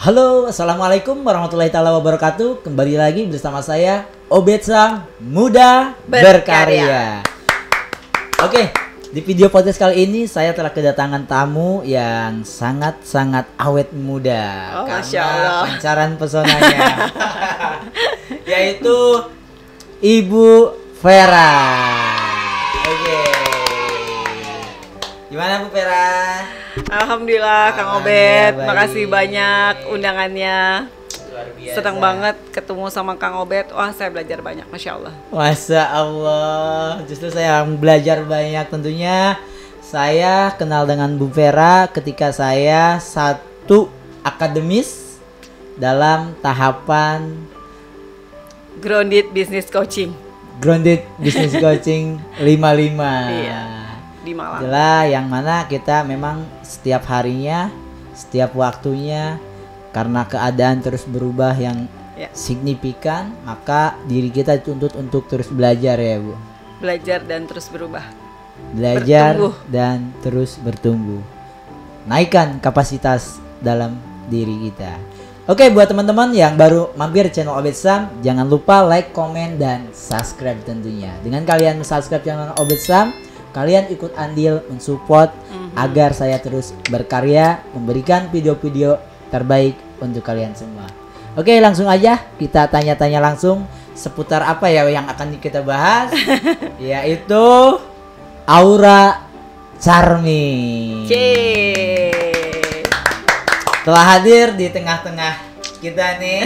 Halo, assalamualaikum warahmatullahi taala wabarakatuh. Kembali lagi bersama saya Obed Sam Muda Berkarya. Oke, di video podcast kali ini saya telah kedatangan tamu yang sangat awet muda karena pancaran pesonanya, yaitu Ibu Vera. Oke, gimana Bu Vera? Alhamdulillah Kang Obed, makasih banyak undangannya. Luar biasa. Senang banget ketemu sama Kang Obed. Wah, saya belajar banyak, Masya Allah. Masya Allah, justru saya belajar banyak. Tentunya saya kenal dengan Bu Vera ketika saya satu akademis dalam tahapan Grounded Business Coaching. Grounded Business Coaching 55. Iya, di Malang. Itulah yang mana kita memang setiap harinya, setiap waktunya, karena keadaan terus berubah yang signifikan, maka diri kita dituntut untuk terus belajar ya Bu. Belajar dan terus berubah. Belajar Bertumbuh. dan terus bertumbuh. Naikkan kapasitas dalam diri kita. Oke, buat teman-teman yang baru mampir channel Obed Sam, jangan lupa like, komen, dan subscribe tentunya. Dengan kalian subscribe channel Obed Sam, kalian ikut andil mensupport agar saya terus berkarya, memberikan video-video terbaik untuk kalian semua. Oke, langsung aja kita tanya-tanya langsung seputar apa ya yang akan kita bahas, yaitu aura charming. Telah hadir di tengah-tengah kita nih.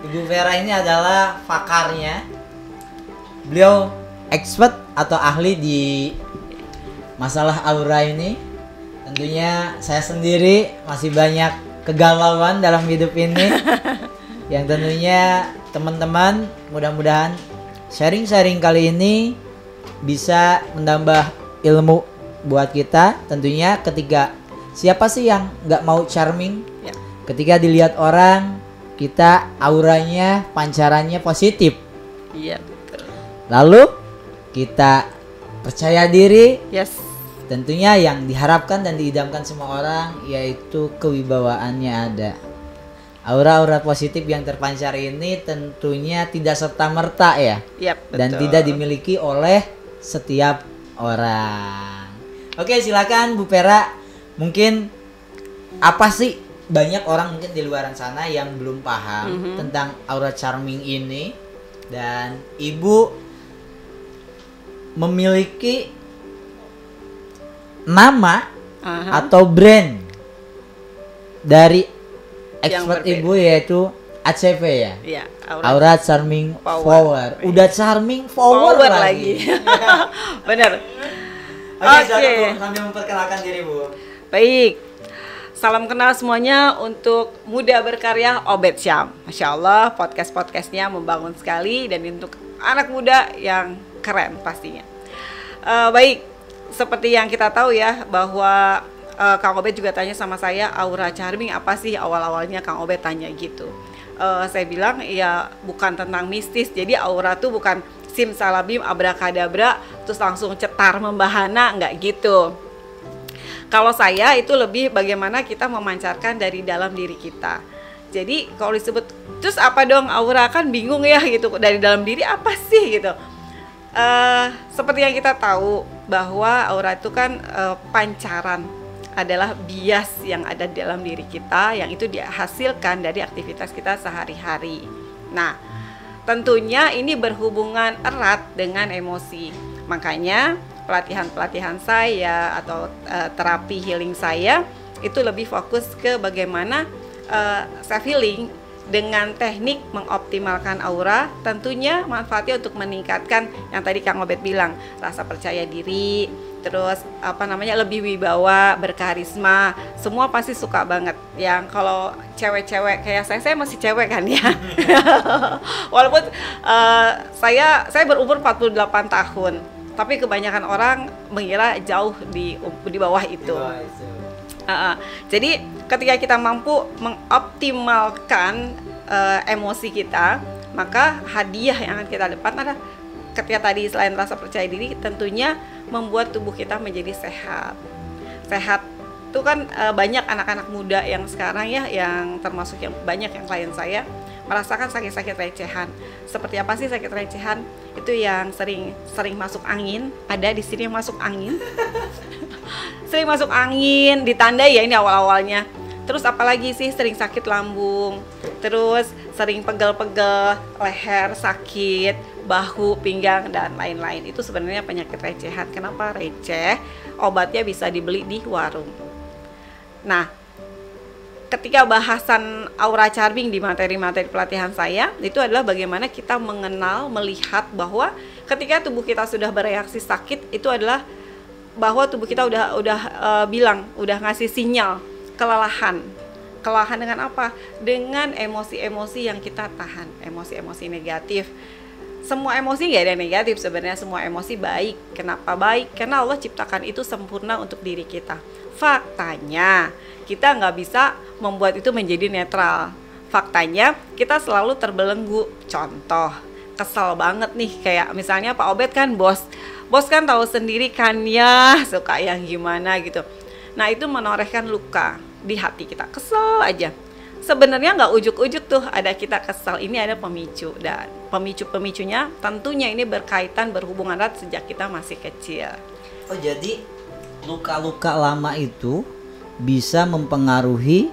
Ibu Vera ini adalah pakarnya. Beliau expert atau ahli di masalah aura ini. Tentunya saya sendiri masih banyak kegalauan dalam hidup ini. Yang tentunya teman-teman mudah-mudahan sharing-sharing kali ini bisa menambah ilmu buat kita. Tentunya ketika siapa sih yang nggak mau charming? Ya. Ketika dilihat orang, kita auranya, pancarannya positif. Iya, betul. Lalu kita percaya diri. Yes. Tentunya yang diharapkan dan diidamkan semua orang yaitu kewibawaannya ada. Aura-aura positif yang terpancar ini tentunya tidak serta-merta ya. Yap, Dan betul. tidak dimiliki oleh setiap orang. Oke, silakan Bu Vera. Mungkin apa sih, banyak orang mungkin di luaran sana yang belum paham tentang aura charming ini, dan Ibu memiliki nama atau brand dari expert berbeda. Ibu yaitu ACV ya. Iya, Aura Charming Power. Udah charming power lagi. Bener. Oke, sambil memperkenalkan diri Bu. Baik, salam kenal semuanya untuk Muda Berkarya Obed Sam. Masya Allah, podcastnya membangun sekali dan untuk anak muda yang keren pastinya. Baik, seperti yang kita tahu ya bahwa Kang Obed juga tanya sama saya, aura charming apa sih? Awal-awalnya Kang Obed tanya gitu. Saya bilang ya bukan tentang mistis, jadi aura tuh bukan simsalabim abrakadabra terus langsung cetar membahana, nggak gitu. Kalau saya itu lebih bagaimana kita memancarkan dari dalam diri kita. Jadi kalau disebut terus apa dong aura, kan bingung ya gitu, dari dalam diri apa sih gitu. Seperti yang kita tahu bahwa aura itu kan pancaran, adalah bias yang ada di dalam diri kita yang itu dihasilkan dari aktivitas kita sehari-hari. Nah, tentunya ini berhubungan erat dengan emosi. Makanya pelatihan saya atau terapi healing saya itu lebih fokus ke bagaimana self healing dengan teknik mengoptimalkan aura, tentunya manfaatnya untuk meningkatkan yang tadi Kang Obed bilang, rasa percaya diri, terus lebih wibawa, berkarisma. Semua pasti suka banget. Yang kalau cewek-cewek kayak saya masih cewek kan ya. Walaupun saya berumur 48 tahun. Tapi kebanyakan orang mengira jauh di bawah itu. Jadi ketika kita mampu mengoptimalkan emosi kita, maka hadiah yang akan kita dapat adalah ketika tadi selain rasa percaya diri, tentunya membuat tubuh kita menjadi sehat Itu kan banyak anak-anak muda yang sekarang ya, yang termasuk yang banyak yang klien saya merasakan sakit-sakit recehan. Seperti apa sih sakit recehan? Itu yang sering masuk angin. Ada di sini yang masuk angin. Sering masuk angin, ditandai ya ini awal-awalnya. Terus apalagi sih, sering sakit lambung, terus sering pegel-pegel, leher sakit, bahu, pinggang, dan lain-lain. Itu sebenarnya penyakit recehan. Kenapa receh? Obatnya bisa dibeli di warung. Nah, ketika bahasan aura charming di materi-materi pelatihan saya, itu adalah bagaimana kita mengenal, melihat bahwa ketika tubuh kita sudah bereaksi sakit, itu adalah bahwa tubuh kita udah ngasih sinyal kelelahan. Kelelahan dengan apa? Dengan emosi-emosi yang kita tahan, emosi-emosi negatif. Semua emosi nggak ada yang negatif sebenarnya, semua emosi baik. Kenapa baik? Karena Allah ciptakan itu sempurna untuk diri kita. Faktanya kita nggak bisa membuat itu menjadi netral. Faktanya kita selalu terbelenggu. Contoh, kesel banget nih, kayak misalnya Pak Obed kan bos kan tahu sendiri kan ya, suka yang gimana gitu. Nah itu menorehkan luka di hati kita, kesel aja. Sebenarnya nggak ujuk-ujuk tuh ada kita kesel, ini ada pemicu, dan pemicu-pemicunya tentunya ini berkaitan, berhubungan erat sejak kita masih kecil. Oh jadi luka-luka lama itu bisa mempengaruhi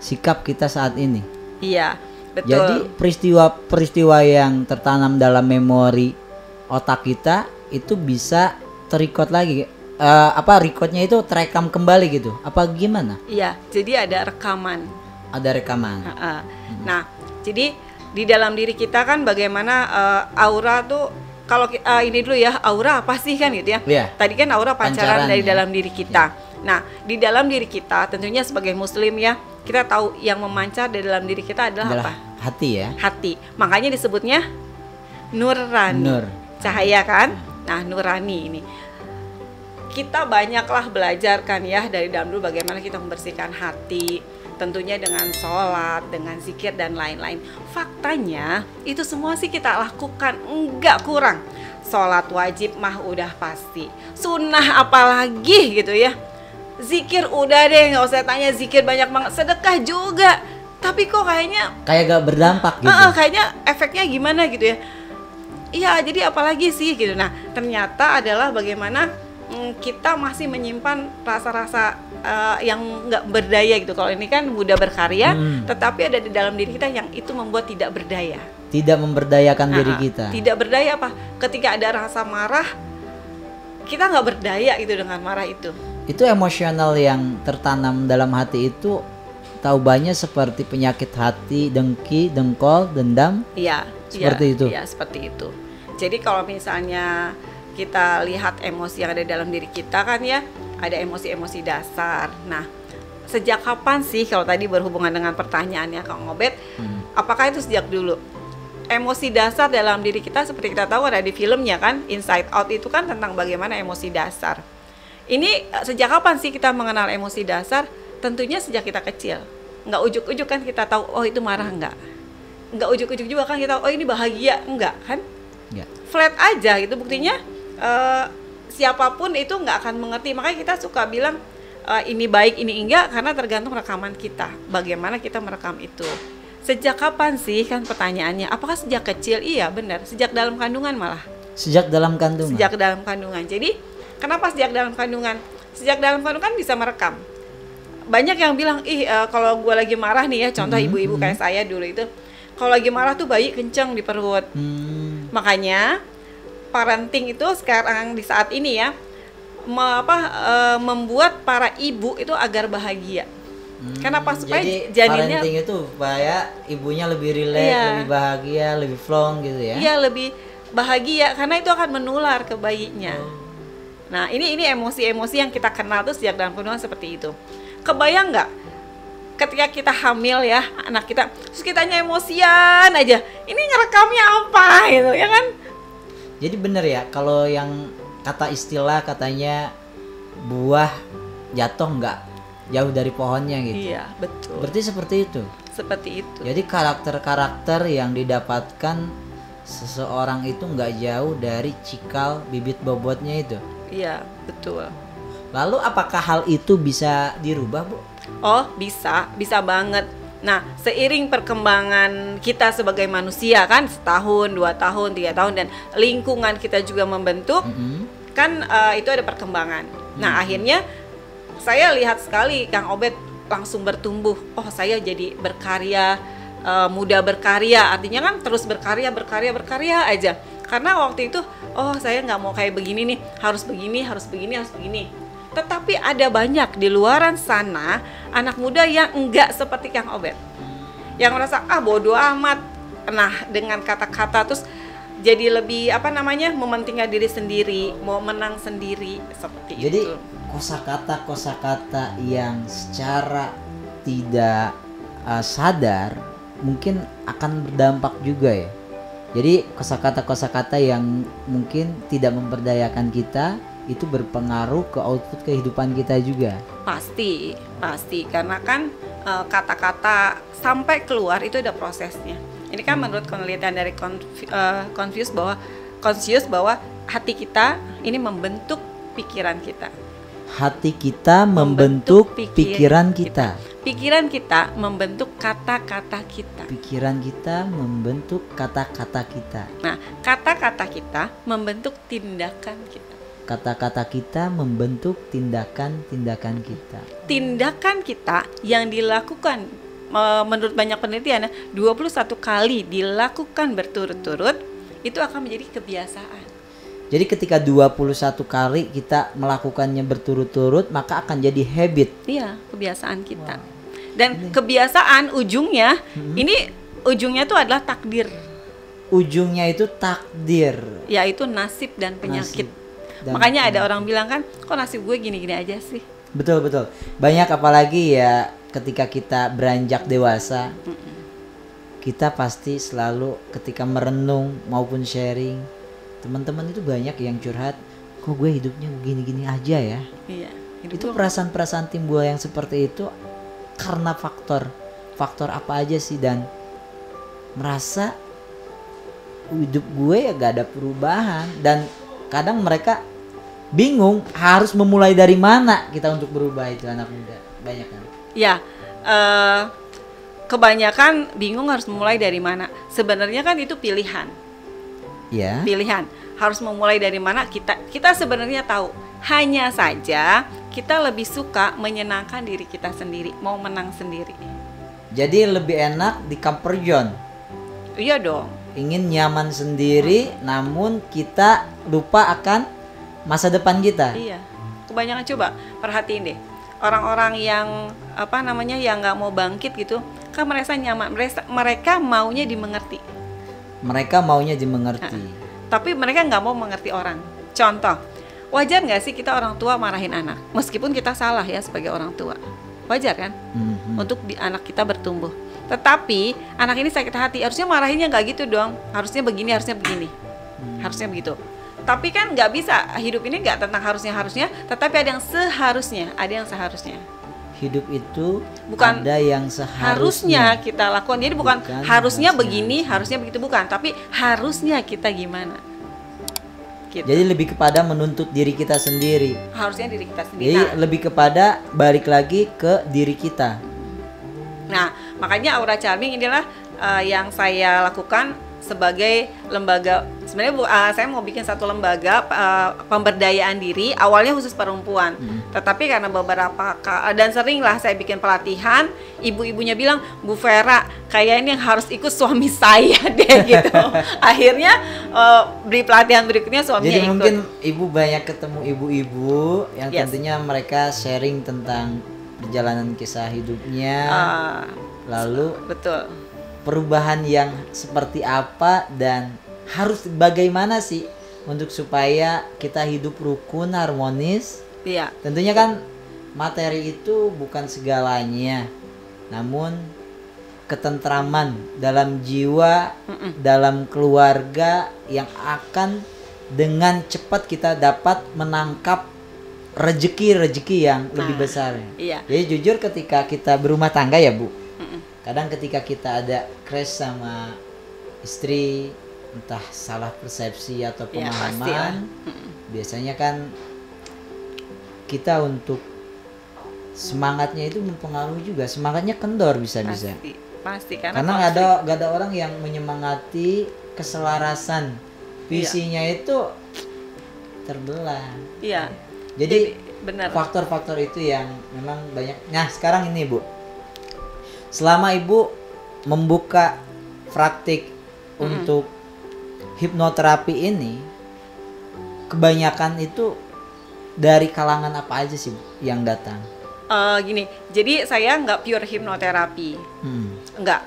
sikap kita saat ini? Iya, betul. Jadi peristiwa-peristiwa yang tertanam dalam memori otak kita itu bisa terrecord lagi, recordnya itu terekam kembali gitu, apa gimana? Iya, jadi ada rekaman. Ada rekaman. Nah, jadi di dalam diri kita kan bagaimana aura tuh, kalau ini dulu ya, aura apa sih kan gitu ya? Yeah. Tadi kan aura pancaran dari ya. dalam diri kita. Nah, di dalam diri kita tentunya sebagai muslim ya, kita tahu yang memancar dari dalam diri kita adalah apa? Hati ya. Hati. Makanya disebutnya nurani. Nur. Cahaya kan? Nah, nurani ini. Kita banyaklah belajar kan ya dari dalam dulu bagaimana kita membersihkan hati, tentunya dengan sholat, dengan zikir dan lain-lain. Faktanya itu semua sih kita lakukan, enggak kurang. Sholat wajib mah udah pasti, sunnah apalagi gitu ya. Zikir udah deh, nggak usah tanya, zikir banyak banget. Sedekah juga, tapi kok kayaknya gak berdampak gitu. Kayaknya efeknya gimana gitu ya. Iya, jadi apalagi sih gitu. Nah, ternyata adalah bagaimana kita masih menyimpan rasa-rasa yang nggak berdaya gitu. Kalau ini kan mudah berkarya, tetapi ada di dalam diri kita yang itu membuat tidak berdaya. Tidak memberdayakan diri kita. Tidak berdaya apa? Ketika ada rasa marah, kita nggak berdaya gitu dengan marah itu. Itu emosional yang tertanam dalam hati itu tahu banyak seperti penyakit hati, dengki, dengkol, dendam. Iya, seperti itu. Iya, seperti itu. Jadi kalau misalnya kita lihat emosi yang ada dalam diri kita kan ya, ada emosi-emosi dasar. Nah, sejak kapan sih, kalau tadi berhubungan dengan pertanyaannya Kang Obed, apakah itu sejak dulu? Emosi dasar dalam diri kita seperti kita tahu ada di filmnya kan, Inside Out itu kan tentang bagaimana emosi dasar. Ini sejak kapan sih kita mengenal emosi dasar? Tentunya sejak kita kecil. Nggak ujuk-ujuk kan kita tahu, oh itu marah enggak. Nggak ujuk-ujuk juga kan kita tahu, oh ini bahagia enggak kan? Ya. Flat aja gitu, buktinya siapapun itu nggak akan mengerti. Makanya kita suka bilang ini baik, ini enggak, karena tergantung rekaman kita, bagaimana kita merekam itu. Sejak kapan sih kan pertanyaannya? Apakah sejak kecil? Iya benar, sejak dalam kandungan malah. Sejak dalam kandungan. Sejak dalam kandungan. Jadi kenapa sejak dalam kandungan? Sejak dalam kandungan bisa merekam. Banyak yang bilang, kalau gue lagi marah nih ya, contoh ibu-ibu kayak saya dulu itu, kalau lagi marah tuh bayi kenceng di perut. Makanya parenting itu sekarang di saat ini ya, membuat para ibu itu agar bahagia. Kenapa? Supaya jadi janinnya, parenting itu supaya ibunya lebih rileks, lebih bahagia, lebih plong gitu ya. Iya, lebih bahagia karena itu akan menular ke bayinya. Nah, ini emosi-emosi yang kita kenal tuh sejak dalam kandungan seperti itu. Kebayang nggak ketika kita hamil ya, anak kita, terus kitanya emosian aja, ini ngerekamnya apa gitu ya kan? Jadi bener ya, kalau yang kata istilah katanya buah jatuh nggak jauh dari pohonnya gitu. Iya, betul. Berarti seperti itu. Seperti itu. Jadi karakter-karakter yang didapatkan seseorang itu nggak jauh dari cikal bibit bobotnya itu. Iya, betul. Lalu apakah hal itu bisa dirubah, Bu? Oh, bisa banget. Nah, seiring perkembangan kita sebagai manusia kan, setahun, 2 tahun, 3 tahun, dan lingkungan kita juga membentuk, kan itu ada perkembangan. Nah, akhirnya saya lihat sekali Kang Obed langsung bertumbuh. Oh, saya jadi berkarya, mudah berkarya. Artinya kan terus berkarya aja. Karena waktu itu, oh saya nggak mau kayak begini nih, harus begini. Tetapi ada banyak di luaran sana anak muda yang enggak seperti Kang Obed, yang merasa bodoh amat. Nah, dengan kata-kata terus jadi lebih mementingkan diri sendiri, mau menang sendiri seperti itu. Jadi kosakata yang secara tidak sadar mungkin akan berdampak juga ya. Jadi kosakata yang mungkin tidak memberdayakan kita itu berpengaruh ke output kehidupan kita juga. Pasti karena kan kata-kata sampai keluar itu ada prosesnya. Ini kan menurut penelitian dari Confucius bahwa hati kita ini membentuk pikiran kita. Hati kita membentuk pikiran kita. Pikiran kita membentuk kata-kata kita. Pikiran kita membentuk kata-kata kita. Nah, kata-kata kita membentuk tindakan kita. Kata-kata kita membentuk tindakan-tindakan kita. Tindakan kita yang dilakukan menurut banyak penelitian 21 kali dilakukan berturut-turut itu akan menjadi kebiasaan. Jadi ketika 21 kali kita melakukannya berturut-turut maka akan jadi habit. Iya, kebiasaan kita. Wow. Dan kebiasaan ujungnya ujungnya itu adalah takdir. Ujungnya itu takdir. Yaitu nasib dan penyakit. Makanya ada orang bilang kan, kok nasib gue gini-gini aja sih. Betul. Banyak apalagi ya ketika kita beranjak dewasa. Kita pasti selalu ketika merenung maupun sharing, teman-teman itu banyak yang curhat, kok gue hidupnya gini-gini aja ya. Iya. Itu perasaan-perasaan timbul yang seperti itu karena faktor apa aja sih, dan merasa hidup gue ya gak ada perubahan, dan kadang mereka bingung harus memulai dari mana kita untuk berubah. Itu anak muda banyak kan? Ya, kebanyakan bingung harus mulai dari mana. Sebenarnya kan itu pilihan. Ya. Pilihan harus memulai dari mana, kita sebenarnya tahu. Hanya saja kita lebih suka menyenangkan diri kita sendiri, mau menang sendiri. Jadi lebih enak di comfort zone. Iya dong. Ingin nyaman sendiri, namun kita lupa akan masa depan kita. Iya. Kebanyakan coba perhatiin deh. Orang-orang yang yang nggak mau bangkit gitu, kan merasa nyaman. Mereka maunya dimengerti. Tapi mereka nggak mau mengerti orang. Contoh, wajar nggak sih kita orang tua marahin anak? Meskipun kita salah ya sebagai orang tua, wajar kan? Untuk anak kita bertumbuh. Tetapi anak ini sakit hati, harusnya marahinnya nggak gitu dong. Harusnya begini, harusnya begitu. Tapi kan nggak bisa, hidup ini nggak tentang harusnya, tetapi ada yang seharusnya. Hidup itu bukan ada yang seharusnya kita lakukan. Jadi bukan harusnya begini, harusnya begitu, bukan. Tapi harusnya kita gimana? Gitu. Jadi lebih kepada menuntut diri kita sendiri. Harusnya diri kita sendiri. Jadi lebih kepada balik lagi ke diri kita. Nah, makanya Aura Charming inilah yang saya lakukan sebagai lembaga. Sebenarnya saya mau bikin satu lembaga pemberdayaan diri, awalnya khusus perempuan. Tetapi karena beberapa dan seringlah saya bikin pelatihan, ibu-ibunya bilang, Bu Vera, kayaknya yang harus ikut suami saya deh gitu. Akhirnya beri pelatihan berikutnya suaminya ikut. Jadi mungkin ibu banyak ketemu ibu-ibu yang tentunya mereka sharing tentang perjalanan kisah hidupnya. Lalu betul. Perubahan yang seperti apa dan harus bagaimana sih untuk supaya kita hidup rukun, harmonis. Iya. Tentunya kan materi itu bukan segalanya, namun ketentraman dalam jiwa, dalam keluarga yang akan dengan cepat kita dapat menangkap rezeki yang lebih besar. Iya. Jadi jujur ketika kita berumah tangga ya Bu, kadang ketika kita ada crash sama istri, entah salah persepsi atau pemahaman, biasanya kan kita untuk semangatnya itu mempengaruhi juga. Semangatnya kendor bisa-bisa. Pasti karena gak ada orang yang menyemangati keselarasan visinya itu terbelah. Iya. Jadi benar. Faktor-faktor itu yang memang banyak. Nah, sekarang ini, Bu. Selama Ibu membuka praktik untuk hipnoterapi ini, kebanyakan itu dari kalangan apa aja sih, Bu, yang datang? Gini, jadi saya nggak pure hipnoterapi.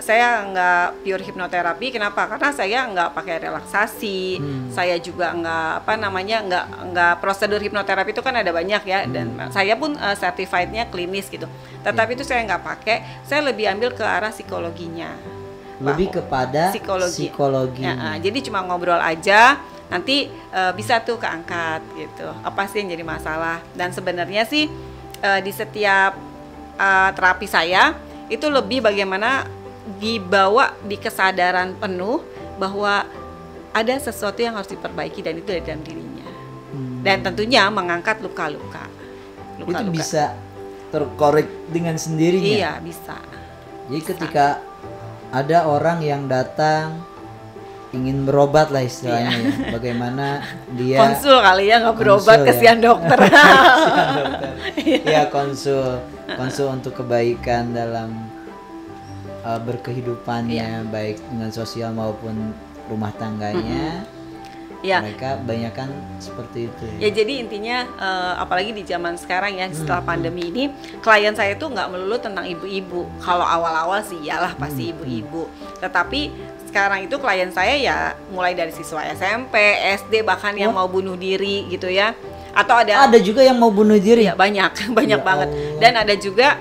Saya nggak pure hipnoterapi. Kenapa? Karena saya nggak pakai relaksasi. Saya juga nggak prosedur hipnoterapi itu kan ada banyak ya. Dan saya pun certified-nya klinis gitu. Tetapi itu saya nggak pakai. Saya lebih ambil ke arah psikologinya. Lebih kepada psikologi. Ya, jadi cuma ngobrol aja. Nanti bisa tuh keangkat gitu. Apa sih yang jadi masalah? Dan sebenarnya sih di setiap terapi saya itu lebih bagaimana dibawa di kesadaran penuh bahwa ada sesuatu yang harus diperbaiki dan itu ada dalam dirinya. Dan tentunya mengangkat luka-luka. Itu bisa terkorek dengan sendirinya. Iya, bisa. Jadi ketika ada orang yang datang ingin berobat lah istilahnya, ya. Bagaimana dia konsul kali ya, nggak berobat, kesian dokter. Iya, konsul untuk kebaikan dalam berkehidupannya, baik dengan sosial maupun rumah tangganya. Mereka banyakan seperti itu ya. Jadi intinya apalagi di zaman sekarang ya, setelah pandemi ini, klien saya itu nggak melulu tentang ibu-ibu. Kalau awal-awal sih iyalah pasti ibu-ibu, tetapi sekarang itu klien saya ya mulai dari siswa SMP, SD, bahkan yang mau bunuh diri gitu ya. Atau ada juga yang mau bunuh diri. Ya, banyak banget. Dan ada juga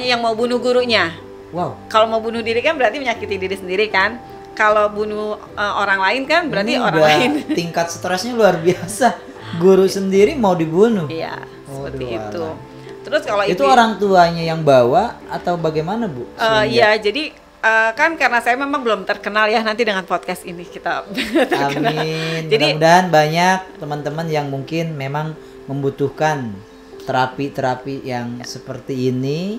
yang mau bunuh gurunya. Wow. Kalau mau bunuh diri kan berarti menyakiti diri sendiri kan. Kalau bunuh orang lain kan berarti ini orang lain. Tingkat stresnya luar biasa. Guru sendiri mau dibunuh. Iya, seperti itu. Terus kalau itu orang tuanya yang bawa atau bagaimana, Bu? Iya, jadi kan karena saya memang belum terkenal ya, nanti dengan podcast ini kita terkenal. Amin. Jadi mudah-mudahan banyak teman-teman yang mungkin memang membutuhkan terapi-terapi yang seperti ini,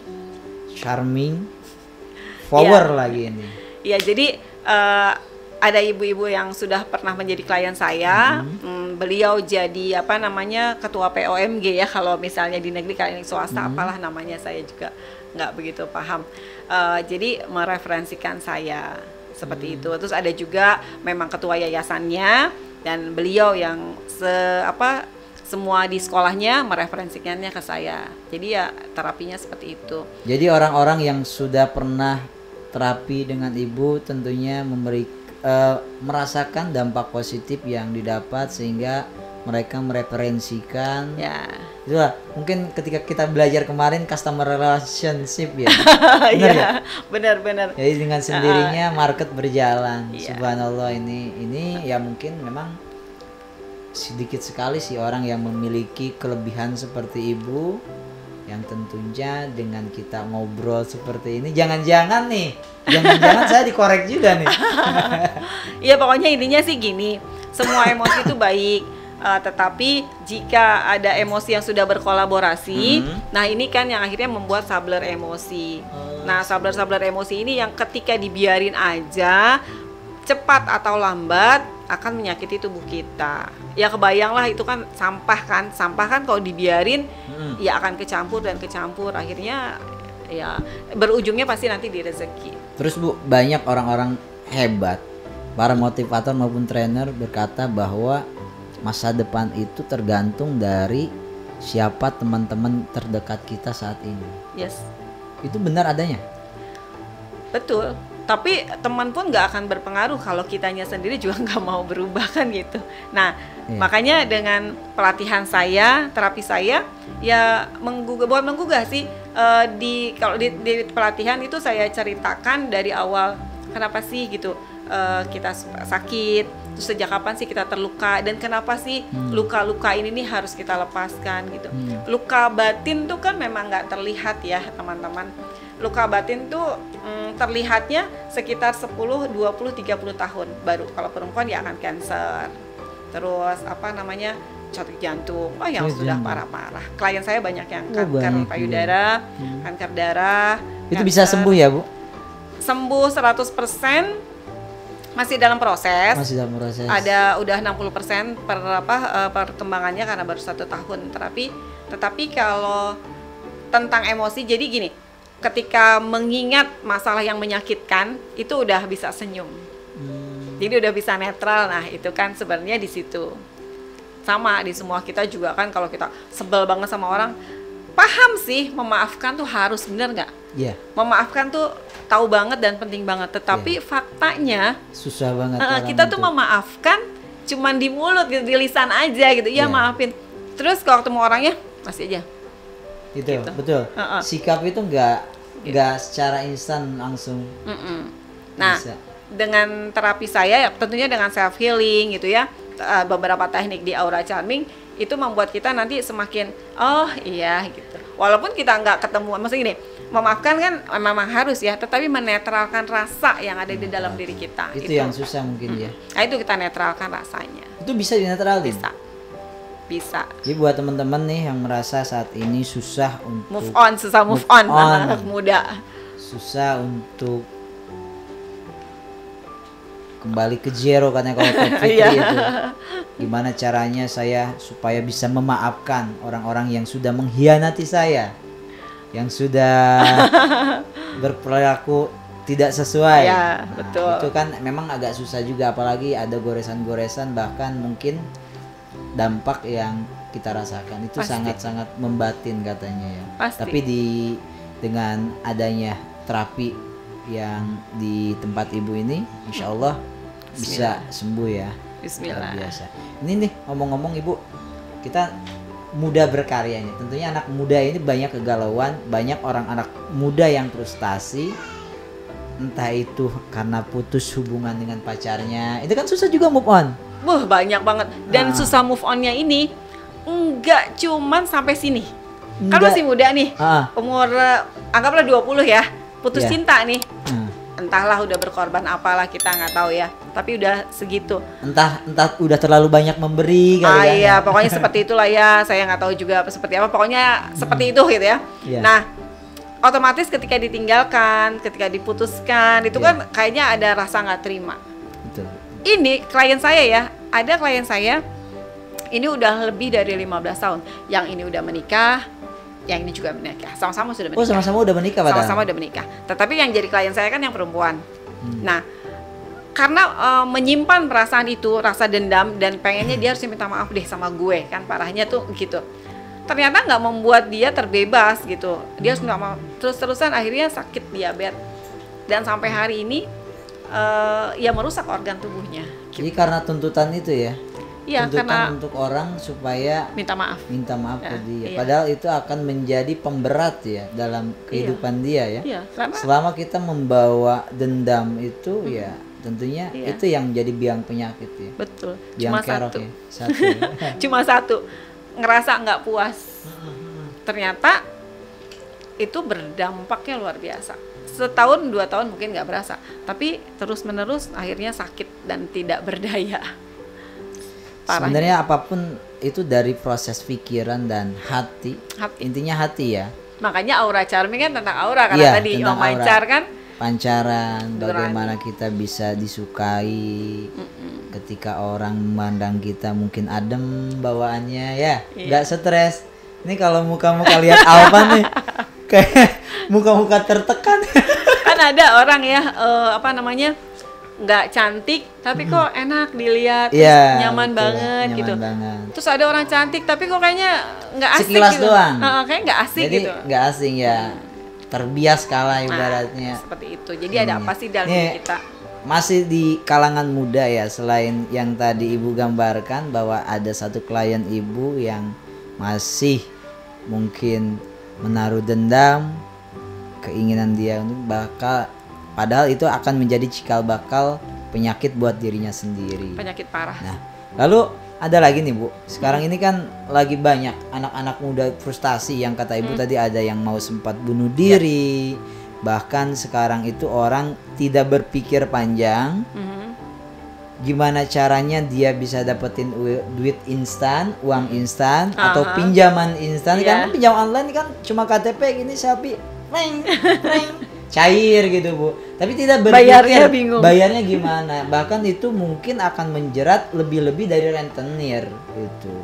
charming, power lagi ini. Iya, jadi ada ibu-ibu yang sudah pernah menjadi klien saya. Beliau jadi ketua POMG ya, kalau misalnya di negeri, kalau swasta apalah namanya, saya juga nggak begitu paham. Jadi mereferensikan saya seperti itu. Terus ada juga memang ketua yayasannya, dan beliau yang semua di sekolahnya mereferensikannya ke saya. Jadi ya terapinya seperti itu. Jadi orang-orang yang sudah pernah terapi dengan Ibu tentunya merasakan dampak positif yang didapat, sehingga mereka mereferensikan. Ya. Itulah mungkin ketika kita belajar kemarin customer relationship ya. Benar. Jadi dengan sendirinya market berjalan. Subhanallah, ini ya mungkin memang sedikit sekali sih orang yang memiliki kelebihan seperti Ibu, yang tentunya dengan kita ngobrol seperti ini jangan-jangan saya dikorek juga nih. Iya, pokoknya intinya sih gini, semua emosi itu baik, tetapi jika ada emosi yang sudah berkolaborasi, nah ini kan yang akhirnya membuat sabler emosi. Nah, sabler emosi ini yang ketika dibiarin aja, cepat atau lambat akan menyakiti tubuh kita. Ya kebayanglah, itu kan sampah kan kalau dibiarin ya akan kecampur, akhirnya ya berujungnya pasti nanti di rezeki. Terus Bu, banyak orang-orang hebat, para motivator maupun trainer berkata bahwa masa depan itu tergantung dari siapa teman-teman terdekat kita saat ini. Yes. Itu benar adanya? Betul. Tapi teman pun nggak akan berpengaruh kalau kitanya sendiri juga nggak mau berubah kan gitu. Nah, makanya dengan pelatihan saya, terapi saya, ya bukan menggugah sih. Kalau di pelatihan itu saya ceritakan dari awal kenapa sih gitu kita sakit, terus sejak kapan sih kita terluka, dan kenapa sih luka-luka ini nih harus kita lepaskan gitu. Luka batin tuh kan memang nggak terlihat ya teman-teman. Luka batin tuh terlihatnya sekitar 10, 20, 30 tahun baru. Kalau perempuan ya akan cancer. Terus cacat jantung, yang Cacat sudah jantung. parah-parah. Klien saya banyak yang Oh, kanker banyak payudara, kanker darah. Itu bisa sembuh ya, Bu? Sembuh 100%, masih dalam proses. Masih dalam proses. Ada udah 60% perkembangannya karena baru 1 tahun terapi. Tetapi kalau tentang emosi, jadi gini, ketika mengingat masalah yang menyakitkan itu udah bisa senyum. Jadi udah bisa netral. Nah, itu kan sebenarnya di situ. Sama di semua kita juga kan, kalau kita sebel banget sama orang, paham sih memaafkan tuh harus, bener nggak? Iya. Memaafkan tuh tahu banget dan penting banget. Tetapi faktanya Susah banget. kita tuh memaafkan cuman di mulut gitu, di lisan aja gitu. Iya. Ya maafin. Terus kalau ketemu orangnya masih aja. Itu gitu. betul. Sikap itu nggak secara instan langsung. Nah, bisa. dengan terapi saya ya tentunya dengan self healing gitu ya, beberapa teknik di aura charming itu membuat kita nanti semakin oh iya gitu. Walaupun kita nggak ketemu, maksudnya gini, memaafkan kan memang harus ya, tetapi menetralkan rasa yang ada di dalam diri kita. Itu yang susah mungkin ya. Nah, itu kita netralkan rasanya. Itu bisa dinetralin. Bisa. Jadi buat teman-teman nih yang merasa saat ini susah untuk susah move on. Anak muda. Susah untuk kembali ke zero katanya kalau Kak Fitri itu. Gimana caranya saya supaya bisa memaafkan orang-orang yang sudah mengkhianati saya, yang sudah berperilaku tidak sesuai. Ya, Nah, betul. itu kan memang agak susah juga, apalagi ada goresan-goresan, bahkan mungkin dampak yang kita rasakan itu Pasti. sangat-sangat membatin katanya ya. Pasti. Tapi dengan adanya terapi yang di tempat ibu ini, insya Allah bisa sembuh ya. Bismillah. Luar biasa. Ini nih ngomong-ngomong ibu, kita muda berkarya ini. Tentunya anak muda ini banyak kegalauan, banyak orang anak muda yang frustasi. Entah itu karena putus hubungan dengan pacarnya, itu kan susah juga move on. Banyak banget. Dan susah move onnya ini enggak cuman sampai sini. Kan Enggak. masih muda nih. Umur anggaplah 20 ya. Putus Iya. cinta nih. Entahlah udah berkorban apalah, kita nggak tahu ya. Tapi udah segitu. Entah udah terlalu banyak memberi kali kan. Iya, pokoknya seperti itulah ya. Saya nggak tahu juga seperti apa. Pokoknya seperti itu gitu ya. Iya. Nah, otomatis ketika ditinggalkan, ketika diputuskan, itu kan kayaknya ada rasa nggak terima. Betul. Ini klien saya ya, ada klien saya ini udah lebih dari 15 tahun. Yang ini udah menikah, yang ini juga menikah. Sama-sama sudah menikah. Oh, sama-sama udah menikah padahal. Sama-sama udah menikah. Tetapi yang jadi klien saya kan yang perempuan. Nah, karena menyimpan perasaan itu, rasa dendam, dan pengennya dia harus minta maaf deh sama gue, kan parahnya tuh gitu. Ternyata nggak membuat dia terbebas gitu. Dia harus minta maaf. Terus-terusan akhirnya sakit diabetes. Dan sampai hari ini ya merusak organ tubuhnya. Jadi karena tuntutan itu ya. Iya, tuntutan karena untuk orang supaya minta maaf. ke dia. Iya. Padahal itu akan menjadi pemberat ya dalam kehidupan dia ya. Iya, karena Selama kita membawa dendam itu ya tentunya Iya. itu yang jadi biang penyakit ya. betul. Biang Cuma kerok satu. ya. Satu. ya. Cuma satu. Ngerasa nggak puas. Ternyata itu berdampaknya luar biasa. Setahun 2 tahun mungkin nggak berasa, tapi terus menerus akhirnya sakit dan tidak berdaya. Parah. Sebenarnya apapun itu dari proses pikiran dan hati. Hati. Intinya hati ya. Makanya aura charming kan tentang aura, karena Iya, tadi tentang Om aura. Aicar kan Pancaran, bagaimana kita bisa disukai ketika orang memandang kita mungkin adem bawaannya ya, nggak stres. Ini kalau muka-muka lihat Alfa nih kayak muka-muka tertekan. kan ada orang ya apa namanya, nggak cantik tapi kok enak dilihat, terus Iya, nyaman betul, banget nyaman gitu. banget. Terus ada orang cantik tapi kok kayaknya nggak asik Sekilas gitu. doang. Kayak nggak asik Jadi gitu. nggak asing ya, terbias kalah Nah, ibaratnya. seperti itu. Jadi ada apa sih dalam Nih, diri kita? Masih di kalangan muda ya, selain yang tadi ibu gambarkan bahwa ada satu klien ibu yang masih mungkin menaruh dendam, keinginan dia untuk padahal itu akan menjadi cikal bakal penyakit buat dirinya sendiri. Penyakit parah. Nah, lalu ada lagi nih Bu, sekarang ini kan lagi banyak anak-anak muda frustasi yang kata ibu tadi, ada yang mau sempat bunuh diri, bahkan sekarang itu orang tidak berpikir panjang, gimana caranya dia bisa dapetin duit instan, uang instan atau pinjaman instan. Kan pinjam online kan cuma KTP gini, Shopee, cair gitu Bu. Tapi tidak berpikir bayarnya gimana. Bahkan itu mungkin akan menjerat lebih-lebih dari rentenir gitu.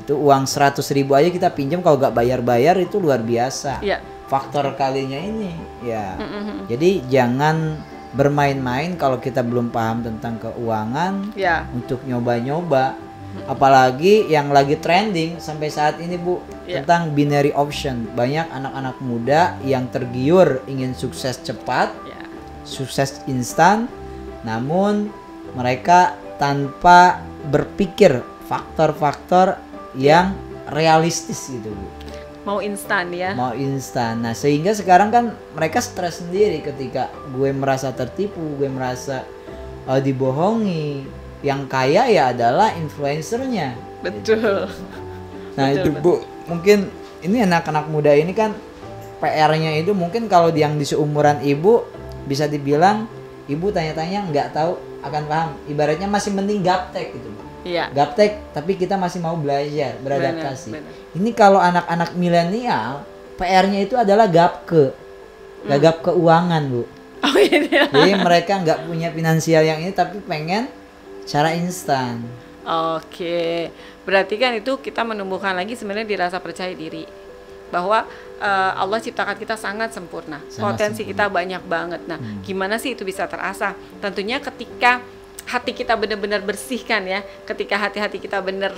Itu uang 100.000 aja kita pinjam, kalau nggak bayar-bayar itu luar biasa. Faktor kalinya ini ya. Jadi jangan bermain-main kalau kita belum paham tentang keuangan untuk nyoba-nyoba. Apalagi yang lagi trending sampai saat ini Bu, tentang binary option. Banyak anak-anak muda yang tergiur ingin sukses cepat, sukses instan, namun mereka tanpa berpikir faktor-faktor yang realistis gitu Bu. Mau instan ya. Mau instan. Nah, sehingga sekarang kan mereka stres sendiri ketika gue merasa tertipu, gue merasa dibohongi. Yang kaya ya adalah influencernya. Betul. Gitu. Nah, betul, itu Bu, mungkin ini anak-anak muda ini kan PR-nya itu mungkin kalau yang di seumuran Ibu bisa dibilang Ibu tanya-tanya nggak tahu akan paham. Ibaratnya masih mending gaptek gitu. Gaptek tapi kita masih mau belajar, beradaptasi. Benar. Ini kalau anak-anak milenial PR-nya itu adalah gagap keuangan Bu. Oh iya. Jadi mereka nggak punya finansial yang ini tapi pengen cara instan. Oke, berarti kan itu kita menumbuhkan lagi sebenarnya di rasa percaya diri bahwa Allah ciptakan kita sangat sempurna, potensi kita banyak banget. Nah, gimana sih itu bisa terasah? Tentunya ketika hati kita benar-benar bersihkan ya, ketika hati-hati kita benar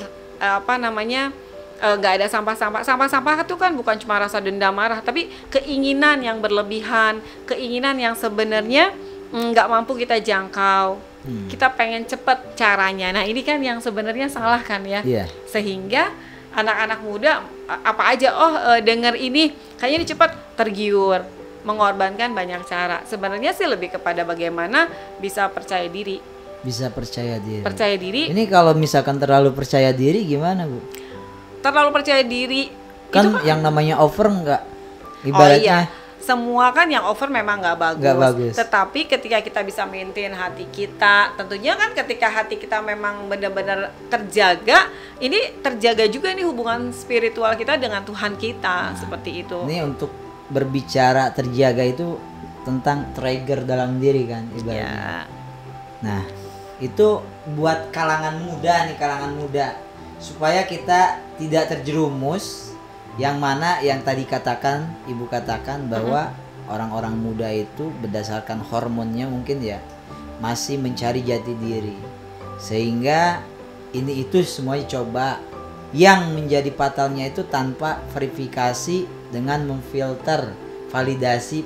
nggak ada sampah-sampah itu kan bukan cuma rasa dendam marah, tapi keinginan yang berlebihan, keinginan yang sebenarnya nggak mampu kita jangkau. Kita pengen cepet caranya. Nah ini kan yang sebenarnya salah kan ya. Sehingga anak-anak muda apa aja denger ini kayaknya ini cepet, tergiur, mengorbankan banyak cara. Sebenarnya sih lebih kepada bagaimana bisa percaya diri. Percaya diri. Ini kalau misalkan terlalu percaya diri gimana Bu? Terlalu percaya diri kan yang namanya over nggak, ibaratnya semua kan yang over memang nggak bagus. Tetapi ketika kita bisa maintain hati kita, tentunya kan ketika hati kita memang benar-benar terjaga, ini terjaga juga nih hubungan spiritual kita dengan Tuhan kita. Seperti itu. Ini untuk berbicara terjaga itu tentang trigger dalam diri kan ibaratnya. Nah itu buat kalangan muda supaya kita tidak terjerumus yang mana yang tadi Ibu katakan bahwa orang-orang muda itu berdasarkan hormonnya mungkin ya masih mencari jati diri, sehingga ini itu semuanya coba yang menjadi fatalnya itu tanpa verifikasi dengan memfilter validasi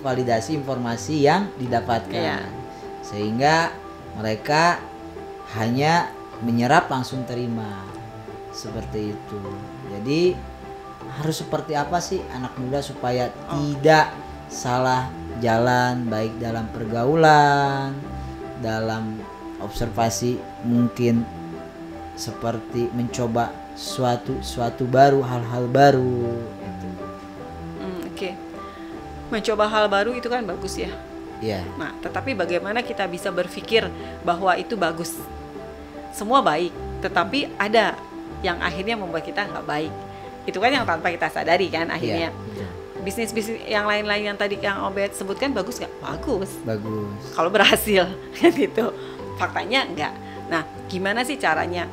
informasi yang didapatkan, sehingga mereka hanya menyerap langsung terima seperti itu. Jadi harus seperti apa sih anak muda supaya tidak salah jalan, baik dalam pergaulan, dalam observasi, mungkin seperti mencoba suatu baru, hal-hal baru gitu. Oke. Mencoba hal baru itu kan bagus ya. Nah, tetapi bagaimana kita bisa berpikir bahwa itu bagus? Semua baik, tetapi ada yang akhirnya membuat kita nggak baik. Itu kan yang tanpa kita sadari kan akhirnya. Bisnis-bisnis yang lain-lain yang tadi Kang Obed sebutkan bagus nggak? Bagus. Kalau berhasil kan gitu. Faktanya enggak. Nah, gimana sih caranya?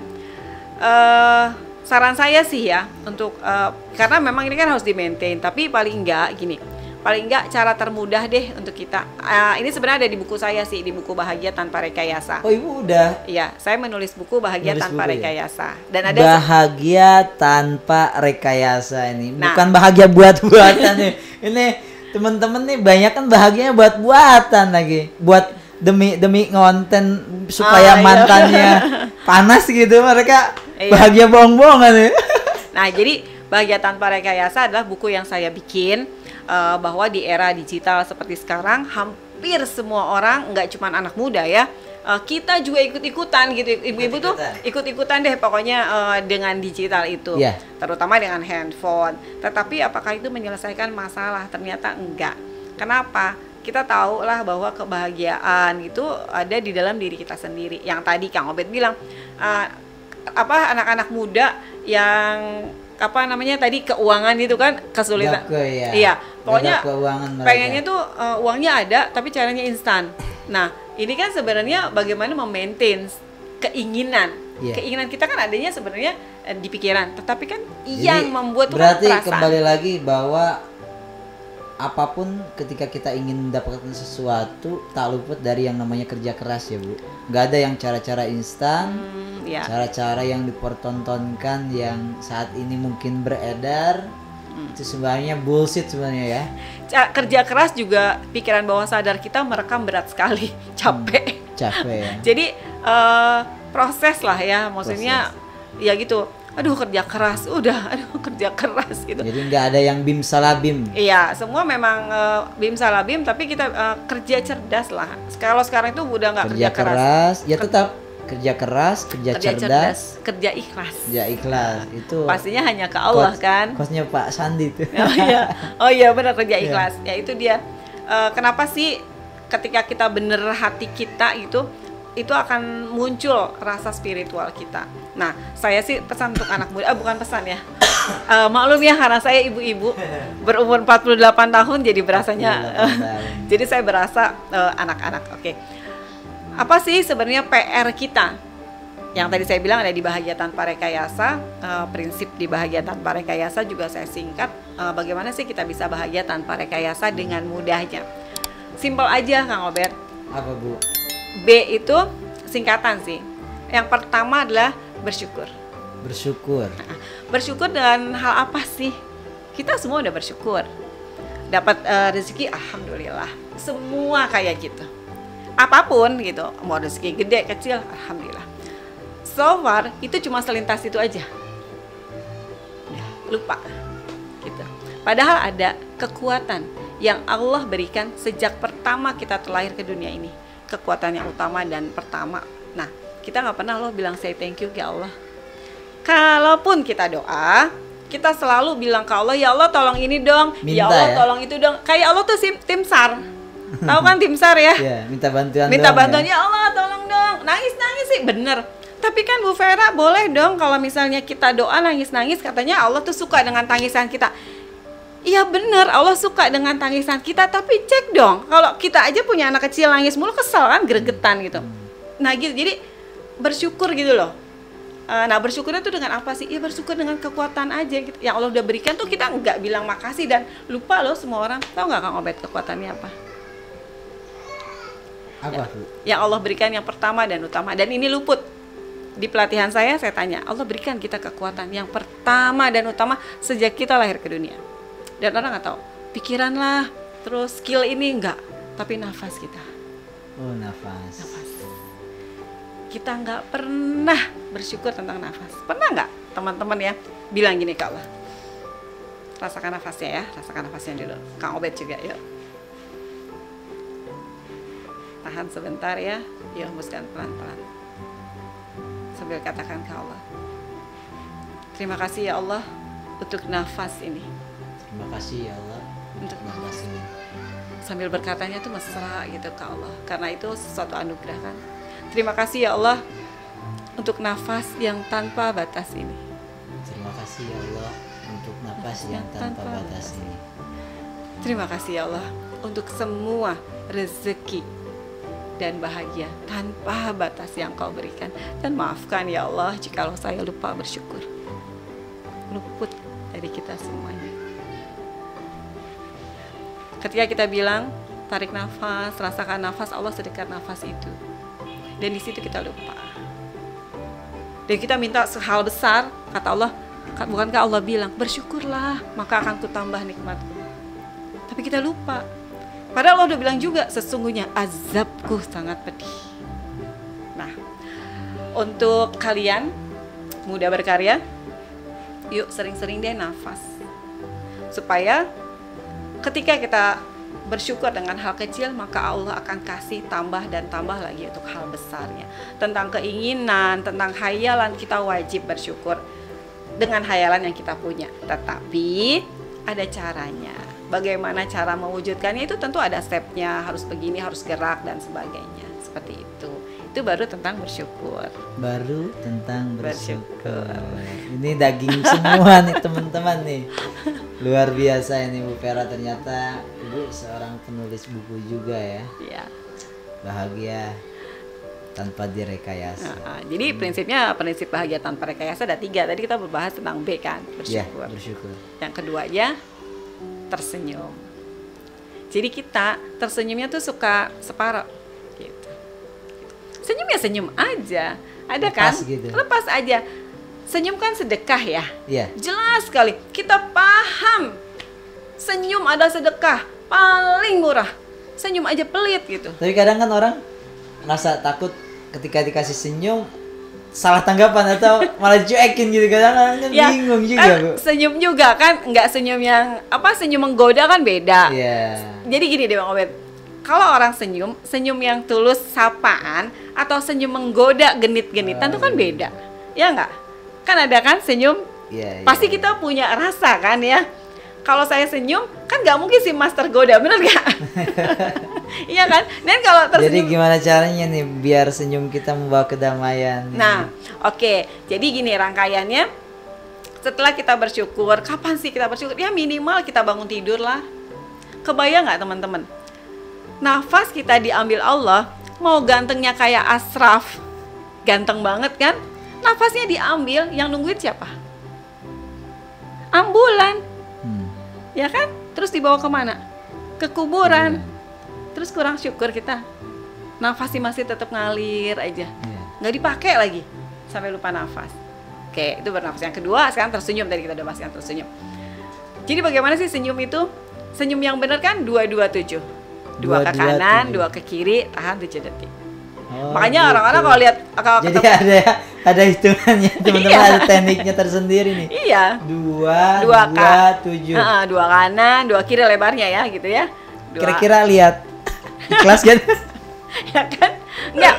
Saran saya sih ya untuk karena memang ini kan harus di-maintain, tapi paling enggak cara termudah deh untuk kita. Ini sebenarnya ada di buku saya sih, di buku Bahagia Tanpa Rekayasa. Oh, Ibu udah? Iya, saya menulis buku Bahagia Tanpa Rekayasa. Dan ada Bahagia Tanpa Rekayasa ini. Bukan bahagia buat-buatan nih. Ini teman-teman nih banyak kan bahagianya buat-buatan lagi. Buat demi ngonten supaya mantannya panas gitu, mereka bahagia bohong-bohongan nih. Nah, jadi Bahagia Tanpa Rekayasa adalah buku yang saya bikin bahwa di era digital seperti sekarang hampir semua orang, nggak cuma anak muda ya, kita juga ikut-ikutan gitu. Ibu-ibu tuh ikut-ikutan deh pokoknya dengan digital itu, terutama dengan handphone. Tetapi apakah itu menyelesaikan masalah? Ternyata enggak. Kenapa? kita tahu lah bahwa kebahagiaan itu ada di dalam diri kita sendiri. Yang tadi Kang Obed bilang, anak-anak muda yang tadi keuangan itu kan kesulitan. Ya. Iya, pokoknya pengennya tuh uangnya ada tapi caranya instan. Nah, ini kan sebenarnya bagaimana memaintain keinginan. Keinginan kita kan adanya sebenarnya di pikiran, tetapi kan yang membuat berarti perasaan. Kembali lagi bahwa apapun ketika kita ingin mendapatkan sesuatu tak luput dari yang namanya kerja keras ya Bu. Nggak ada yang cara-cara instan, cara-cara yang dipertontonkan yang saat ini mungkin beredar. Itu sebenarnya bullshit sebenarnya ya. Kerja keras juga pikiran bawah sadar kita merekam berat sekali, capek ya. Jadi proses lah ya, maksudnya ya gitu. Aduh kerja keras gitu. Jadi nggak ada yang bim salabim. Iya, semua memang bim salabim, tapi kita kerja cerdas lah. Kalau sekarang itu udah nggak kerja keras. Ya tetap kerja keras, kerja cerdas, kerja ikhlas. Kerja ikhlas itu. Pastinya hanya ke Allah kan. Kosnya Pak Sandi itu. Oh iya benar, kerja ikhlas. Ya itu dia. Kenapa sih ketika kita bener hati kita itu akan muncul rasa spiritual kita. Nah, saya sih pesan untuk anak muda, bukan pesan ya. Maklum ya karena saya ibu-ibu berumur 48 tahun jadi berasanya jadi saya berasa anak-anak. Oke. Apa sih sebenarnya PR kita? Yang tadi saya bilang ada di Bahagia Tanpa Rekayasa, prinsip di Bahagia Tanpa Rekayasa juga saya singkat. Bagaimana sih kita bisa bahagia tanpa rekayasa dengan mudahnya? Simpel aja Kang Obed. Apa Bu? B itu singkatan sih. Yang pertama adalah bersyukur. Bersyukur dengan hal apa sih? Kita semua udah bersyukur. Dapat rezeki, alhamdulillah. Semua kayak gitu. Apapun gitu, mau rezeki gede kecil, alhamdulillah. So far itu cuma selintas itu aja. Udah, lupa gitu. Padahal ada kekuatan yang Allah berikan sejak pertama kita terlahir ke dunia ini. Kekuatan yang utama dan pertama. Nah, kita nggak pernah bilang say thank you ke Allah. Kalaupun kita doa, kita selalu bilang ke Allah, ya Allah tolong ini dong, minta, ya Allah tolong itu dong. Kayak Allah tuh tim SAR. Tahu kan tim SAR ya? Minta bantuan. Minta bantuan ya Allah tolong dong. Nangis sih bener. Tapi kan Bu Vera boleh dong kalau misalnya kita doa nangis katanya Allah tuh suka dengan tangisan kita. Iya benar, Allah suka dengan tangisan kita, tapi cek dong, kalau kita aja punya anak kecil nangis mulu kesel kan, gregetan gitu. Nah gitu, jadi bersyukur gitu loh. Nah bersyukurnya tuh dengan apa sih? Ya bersyukur dengan kekuatan aja gitu. Yang Allah udah berikan tuh kita nggak bilang makasih dan lupa loh semua orang. Tahu nggak Kang Obed kekuatannya apa? Apa? Yang Allah berikan yang pertama dan utama, dan ini luput. Di pelatihan saya tanya, Allah berikan kita kekuatan yang pertama dan utama sejak kita lahir ke dunia. Dan orang nggak tahu, pikiran lah, terus skill ini enggak, tapi nafas kita. Oh nafas. Kita nggak pernah bersyukur tentang nafas. Pernah nggak teman-teman ya bilang gini ke Allah? Rasakan nafasnya ya, rasakan nafasnya dulu. Kang Obed juga, yuk. Tahan sebentar ya, yuk hembuskan pelan-pelan. Sambil katakan ke Allah, terima kasih ya Allah untuk nafas ini. Terima kasih ya Allah untuk nafas ini. Sambil berkatanya tuh mesra gitu ke Allah, karena itu sesuatu anugerah kan. Terima kasih ya Allah untuk nafas yang tanpa batas ini. Terima kasih ya Allah untuk nafas yang tanpa batas ini. Terima kasih ya Allah untuk semua rezeki dan bahagia tanpa batas yang Kau berikan. Dan maafkan ya Allah jikalau saya lupa bersyukur. Luput dari kita semuanya. Ketika kita bilang tarik nafas, rasakan nafas, Allah sedekat nafas itu. Dan di situ kita lupa. Dan kita minta hal besar, kata Allah, bukankah Allah bilang bersyukurlah maka akan kutambah nikmatku. Tapi kita lupa. Padahal Allah udah bilang juga, sesungguhnya azabku sangat pedih. Nah, untuk kalian muda berkarya, yuk sering-sering deh nafas. Supaya ketika kita bersyukur dengan hal kecil, maka Allah akan kasih tambah dan tambah lagi untuk hal besarnya. Tentang keinginan, tentang hayalan, kita wajib bersyukur dengan hayalan yang kita punya. Tetapi ada caranya. bagaimana cara mewujudkannya itu tentu ada stepnya, harus begini, harus gerak dan sebagainya. Seperti itu. Itu baru tentang bersyukur. Baru tentang bersyukur. Ini daging semua nih teman-teman nih. Luar biasa ini Bu Vera, ternyata Ibu seorang penulis buku juga ya. Iya. Bahagia tanpa direkayasa. Jadi prinsip bahagia tanpa rekayasa ada 3. Tadi kita berbahas tentang B kan, bersyukur. Ya, bersyukur. Yang keduanya tersenyum. Jadi kita tersenyumnya tuh suka separuh gitu. Senyum ya senyum aja. Ada Lepas kan? gitu. Lepas aja. Senyum kan sedekah ya. Iya. Jelas sekali. Kita paham. Senyum ada sedekah paling murah. Senyum aja pelit gitu. Tapi kadang kan orang merasa takut ketika dikasih senyum salah tanggapan atau malah cuekin gitu, kadang-kadang Ya, bingung juga kan Bu. senyum juga kan, nggak senyum yang senyum menggoda kan beda. Iya. Jadi gini deh Bang Obed, kalau orang senyum yang tulus sapaan atau senyum menggoda genit-genitan itu kan beda, ya nggak? Kan ada kan senyum, Iya, pasti iya. kita punya rasa kan ya. Kalau saya senyum kan nggak mungkin si master goda, bener nggak? Iya kan? Dan kalau Jadi tersenyum, gimana caranya nih biar senyum kita membawa kedamaian? nah, oke. Jadi gini rangkaiannya. Setelah kita bersyukur, kapan sih kita bersyukur? Ya minimal kita bangun tidur lah. Kebayang nggak teman-teman? Nafas kita diambil Allah, mau gantengnya kayak Ashraf, ganteng banget kan? Nafasnya diambil, yang nungguin siapa? Ambulan, ya kan? Terus dibawa kemana? Ke kuburan. Terus kurang syukur kita. Nafasnya masih tetap ngalir aja, nggak dipakai lagi, sampai lupa nafas. Oke, itu bernafas. Yang kedua, sekarang tersenyum. Tadi kita udah bahas yang tersenyum. Jadi bagaimana sih senyum itu? Senyum yang benar kan 2-2-7. 2 ke kanan, 2 ke kiri, tahan 7 detik. Oh, Makanya gitu. orang-orang kalau lihat Jadi ada hitungannya teman-teman, Iya. ada tekniknya tersendiri nih. Iya. 2, 7. 2 kanan, 2 kiri lebarnya ya, gitu ya. Kira-kira lihat ikhlas kan? Ya kan? Enggak.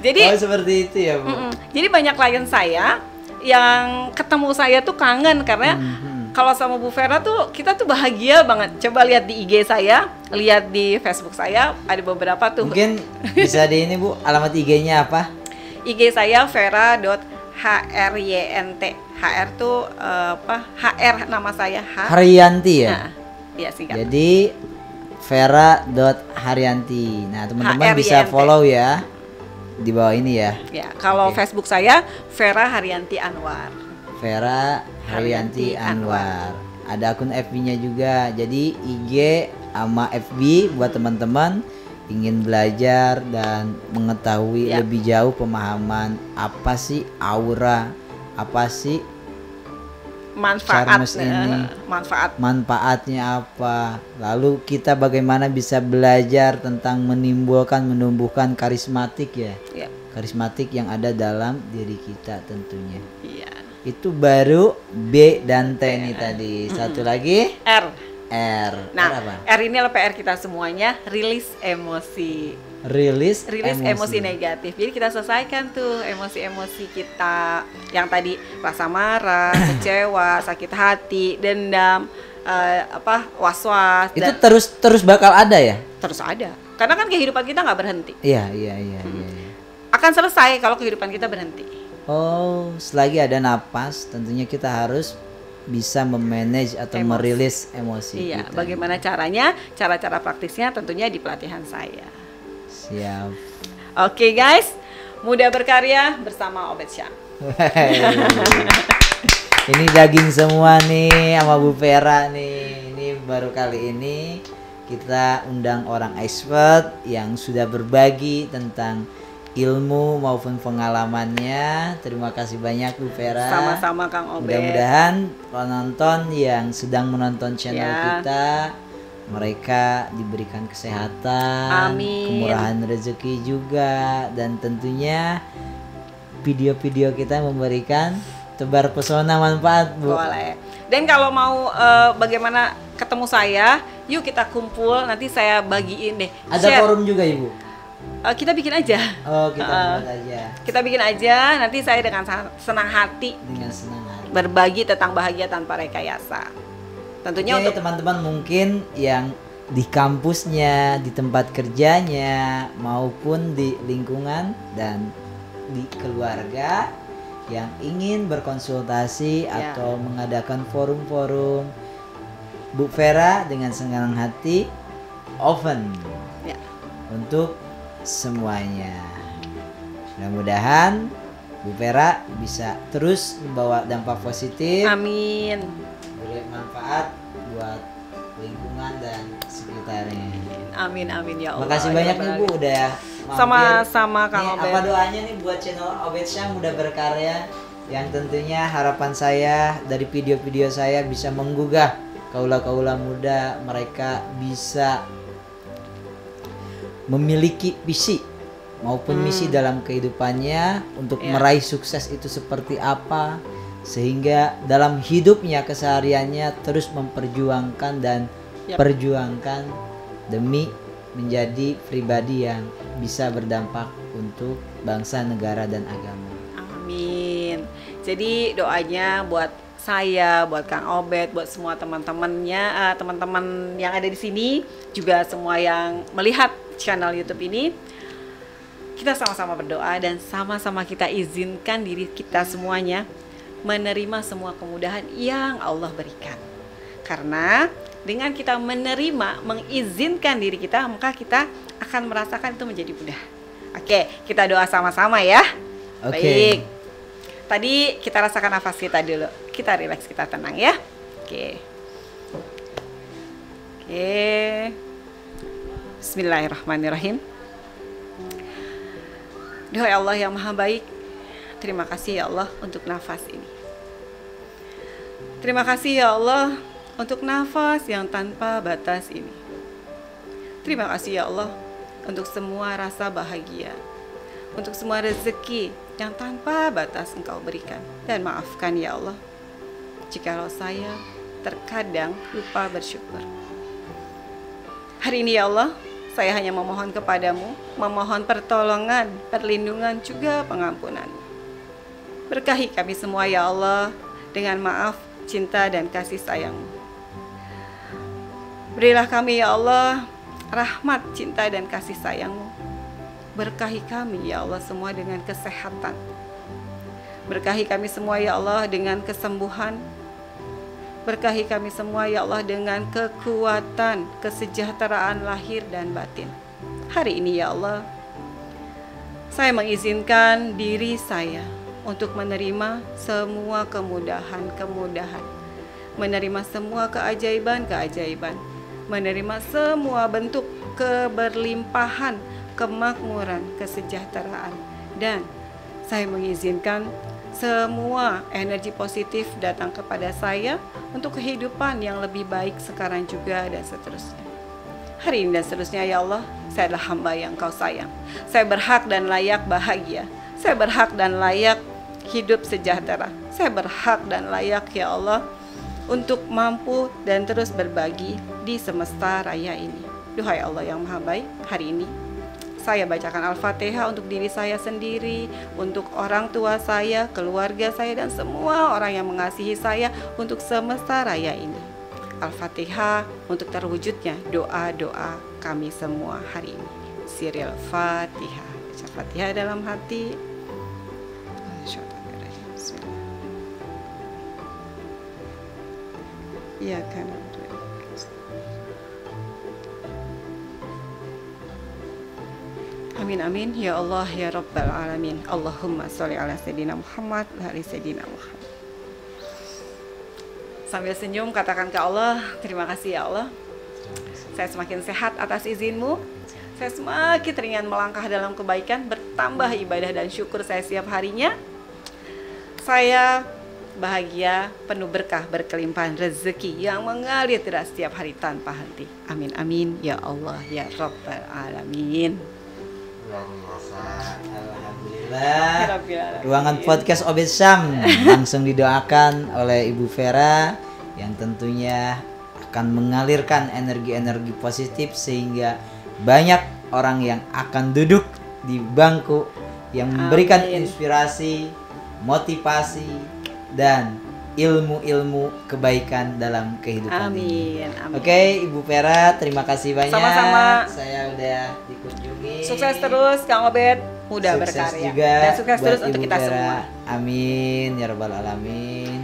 Jadi Oh, seperti itu ya, Bu. Jadi banyak klien saya yang ketemu saya tuh kangen karena kalau sama Bu Vera tuh kita tuh bahagia banget. Coba lihat di IG saya, lihat di Facebook saya, ada beberapa tuh. Mungkin bisa di ini Bu, alamat IG-nya apa? IG saya vera.hrynt. HR tuh HR nama saya Haryanti ya. Nah, iya singkat. Jadi vera.haryanti. Nah, teman-teman HRYNT. bisa follow ya di bawah ini ya. Ya, kalau Oke. Facebook saya Vera Haryanti Anwar. Vera Haryanti Anwar. Ada akun FB-nya juga. Jadi IG sama FB buat teman-teman ingin belajar dan mengetahui Ya. lebih jauh pemahaman apa sih aura, apa sih Charmes ini. manfaatnya apa. Lalu kita bagaimana bisa belajar tentang menumbuhkan karismatik ya. Ya. Karismatik yang ada dalam diri kita tentunya. Iya. Itu baru B dan T nih tadi. Satu lagi R. R. Nah, R apa? R ini adalah PR kita semuanya, rilis emosi. Rilis Emosi negatif. Jadi kita selesaikan tuh emosi-emosi kita yang tadi rasa marah, kecewa, sakit hati, dendam, was-was. Itu dan terus bakal ada ya? terus ada. Karena kan kehidupan kita nggak berhenti. Iya. Akan selesai kalau kehidupan kita berhenti. Oh, selagi ada napas, tentunya kita harus bisa memanage atau Emosi. merilis emosi Iya, kita. bagaimana caranya? Cara-cara praktisnya tentunya di pelatihan saya. Siap. Oke guys, mudah berkarya bersama Obed Syam. Ini daging semua nih sama Bu Vera nih. Ini baru kali ini kita undang orang expert yang sudah berbagi tentang ilmu maupun pengalamannya. Terima kasih banyak Bu Vera. Sama-sama Kang Obed. Mudah-mudahan penonton yang sedang menonton channel Ya. kita, mereka diberikan kesehatan, Amin. kemurahan rezeki juga, dan tentunya video-video kita memberikan tebar pesona manfaat, Bu. Boleh. Dan kalau mau bagaimana ketemu saya, yuk kita kumpul. Nanti saya bagiin deh. Ada share. forum juga, Ibu. Kita bikin aja. Oh, kita buat aja Kita bikin aja. Nanti saya dengan senang hati dengan senang hati. berbagi tentang bahagia tanpa rekayasa. Tentunya Oke, teman-teman mungkin yang di kampusnya, di tempat kerjanya, maupun di lingkungan dan di keluarga yang ingin berkonsultasi atau mengadakan forum-forum, Bu Vera dengan senang hati open untuk semuanya. Mudah-mudahan Bu Vera bisa terus membawa dampak positif. Amin. Bermanfaat buat lingkungan dan sekitarnya. Amin ya Allah. Makasih banyak nih Bu udah mampir. Sama-sama Kang Obed. Apa doanya nih buat channel Obed Syam mudah berkarya, yang tentunya harapan saya dari video-video saya bisa menggugah kaula-kaula muda, mereka bisa memiliki visi maupun misi dalam kehidupannya untuk meraih sukses itu seperti apa, sehingga dalam hidupnya kesehariannya terus memperjuangkan dan perjuangkan demi menjadi pribadi yang bisa berdampak untuk bangsa, negara dan agama. Amin. Jadi doanya buat saya, buat Kang Obed, buat semua teman-temannya, teman-teman yang ada di sini, juga semua yang melihat channel YouTube ini, kita sama-sama berdoa dan sama-sama kita izinkan diri kita semuanya menerima semua kemudahan yang Allah berikan. Karena dengan kita menerima, mengizinkan diri kita, maka kita akan merasakan itu menjadi mudah. Oke, kita doa sama-sama ya. Baik. Tadi kita rasakan nafas kita dulu. Kita rileks, kita tenang ya. Oke. Bismillahirrahmanirrahim. Duhai Allah yang Maha Baik, terima kasih ya Allah untuk nafas ini. Terima kasih ya Allah untuk nafas yang tanpa batas ini. Terima kasih ya Allah untuk semua rasa bahagia, untuk semua rezeki yang tanpa batas Engkau berikan. Dan maafkan ya Allah jikalau saya terkadang lupa bersyukur. Hari ini ya Allah, saya hanya memohon kepadamu, memohon pertolongan, perlindungan juga pengampunan. Berkahi kami semua ya Allah dengan maaf, cinta dan kasih sayang-Mu. Berilah kami ya Allah rahmat, cinta dan kasih sayang-Mu. Berkahi kami ya Allah semua dengan kesehatan. Berkahi kami semua ya Allah dengan kesembuhan. Berkahi kami semua ya Allah dengan kekuatan, kesejahteraan lahir dan batin. Hari ini ya Allah, saya mengizinkan diri saya untuk menerima semua kemudahan-kemudahan, menerima semua keajaiban-keajaiban, menerima semua bentuk keberlimpahan, kemakmuran, kesejahteraan. Dan saya mengizinkan semua energi positif datang kepada saya untuk kehidupan yang lebih baik sekarang juga dan seterusnya. Hari ini dan seterusnya ya Allah, saya adalah hamba yang Kau sayang. Saya berhak dan layak bahagia. Saya berhak dan layak hidup sejahtera. Saya berhak dan layak ya Allah untuk mampu dan terus berbagi di semesta raya ini. Duhai Allah yang Maha Baik, hari ini saya bacakan Al-Fatihah untuk diri saya sendiri, untuk orang tua saya, keluarga saya, dan semua orang yang mengasihi saya untuk semesta raya ini. Al-Fatihah untuk terwujudnya doa-doa kami semua hari ini. Siril Fatihah. Baca Fatihah dalam hati. Iya kan. Amin amin ya Allah ya Rabbal alamin. Allahumma sholli ala sayyidina Muhammad wa ali sayyidina Muhammad. Sambil senyum katakan ke Allah, terima kasih ya Allah. Saya semakin sehat atas izin-Mu. Saya semakin ringan melangkah dalam kebaikan, bertambah ibadah dan syukur saya setiap harinya. Saya bahagia, penuh berkah, berkelimpahan rezeki yang mengalir deras setiap hari tanpa henti. Amin amin ya Allah ya Rabbal alamin. Alhamdulillah. Ruangan podcast Obed Syam langsung didoakan oleh Ibu Vera yang tentunya akan mengalirkan energi-energi positif sehingga banyak orang yang akan duduk di bangku yang memberikan inspirasi, motivasi dan ilmu-ilmu kebaikan dalam kehidupan ini. Amin. Amin. Oke, Ibu Vera, terima kasih banyak. Sama-sama. Saya udah dikunjungi. Sukses terus Kang Obed, mudah Sukses berkarya. juga Dan sukses buat terus untuk Ibu kita Vera. semua. Amin ya rabbal alamin.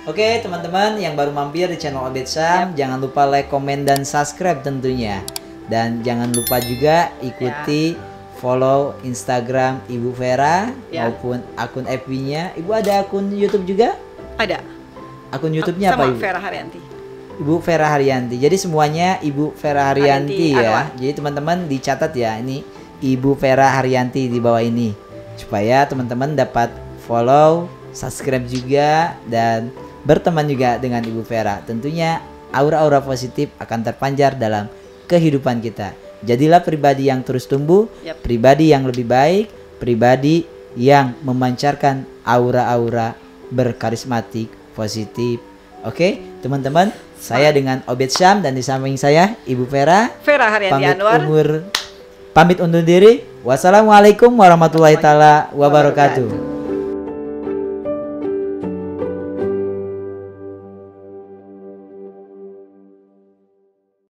Oke, teman-teman yang baru mampir di channel Obed Sam, jangan lupa like, komen, dan subscribe tentunya. Dan jangan lupa juga ikuti follow Instagram Ibu Vera maupun akun FB-nya. Ibu ada akun YouTube juga? Ada. Akun YouTube-nya apa, sama Ibu? Vera Haryanti. Ibu Vera Haryanti. Jadi semuanya Ibu Vera Haryanti ya. Anwar. Jadi teman-teman dicatat ya, ini Ibu Vera Haryanti di bawah ini. Supaya teman-teman dapat follow, subscribe juga, dan berteman juga dengan Ibu Vera. Tentunya aura-aura positif akan terpancar dalam kehidupan kita. Jadilah pribadi yang terus tumbuh, pribadi yang lebih baik, pribadi yang memancarkan aura-aura berkarismatik, positif. Oke, teman-teman, saya dengan Obed Sam dan di samping saya Ibu Vera Haryanti Anwar. Pamit undur diri. Wassalamualaikum warahmatullahi taala wabarakatuh.